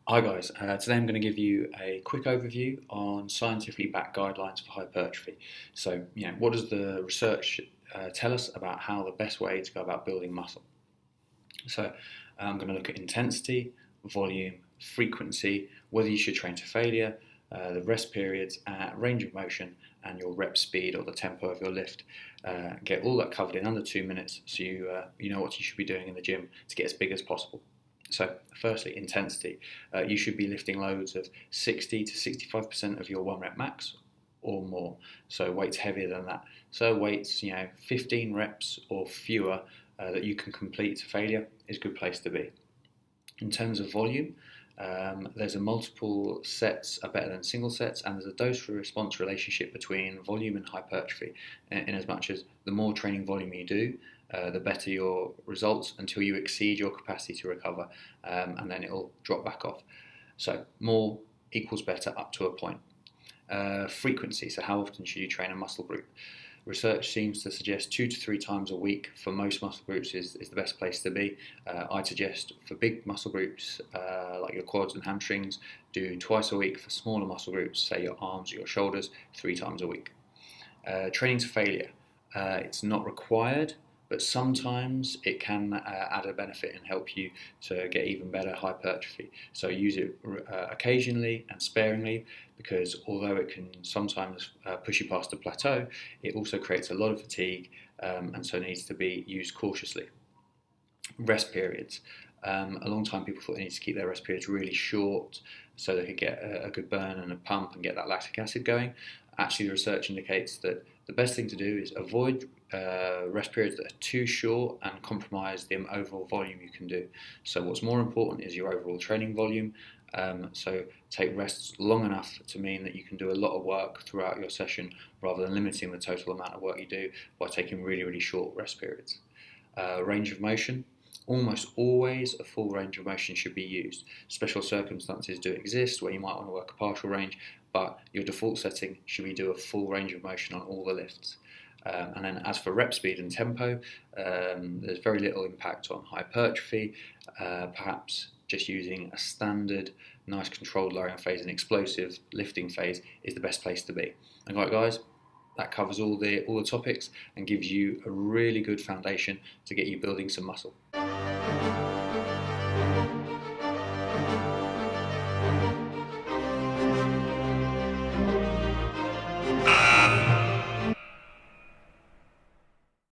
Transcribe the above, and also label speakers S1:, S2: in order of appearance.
S1: Hi guys, today I'm going to give you a quick overview on scientifically backed guidelines for hypertrophy. So, what does the research tell us about how the best way to go about building muscle? So, I'm going to look at intensity, volume, frequency, whether you should train to failure, the rest periods, range of motion, and your rep speed or the tempo of your lift. Get all that covered in under 2 minutes so you know what you should be doing in the gym to get as big as possible. So, firstly, intensity. You should be lifting loads of 60 to 65% of your 1 rep max or more. So, weights heavier than that. So, weights, 15 reps or fewer that you can complete to failure is a good place to be. In terms of volume, there's a multiple sets are better than single sets, and there's a dose-response relationship between volume and hypertrophy, in as much as the more training volume you do, the better your results until you exceed your capacity to recover, and then it'll drop back off. So more equals better up to a point. Frequency, so how often should you train a muscle group? Research seems to suggest 2 to 3 times a week for most muscle groups is the best place to be. I'd suggest for big muscle groups like your quads and hamstrings, do twice a week. For smaller muscle groups, say your arms or your shoulders, 3 times a week. Training to failure, it's not required, but sometimes it can add a benefit and help you to get even better hypertrophy. So use it occasionally and sparingly, because although it can sometimes push you past a plateau, it also creates a lot of fatigue, and so needs to be used cautiously. Rest periods. A long time people thought they needed to keep their rest periods really short so they could get a good burn and a pump and get that lactic acid going. Actually, the research indicates that the best thing to do is avoid rest periods that are too short and compromise the overall volume you can do. So what's more important is your overall training volume. So take rests long enough to mean that you can do a lot of work throughout your session, rather than limiting the total amount of work you do by taking really, really short rest periods. Range of motion. Almost always a full range of motion should be used. Special circumstances do exist where you might want to work a partial range, but your default setting should be do a full range of motion on all the lifts. And then as for rep speed and tempo, there's very little impact on hypertrophy. Perhaps just using a standard, nice controlled lowering phase and explosive lifting phase is the best place to be. And right, guys, that covers all the topics and gives you a really good foundation to get you building some muscle.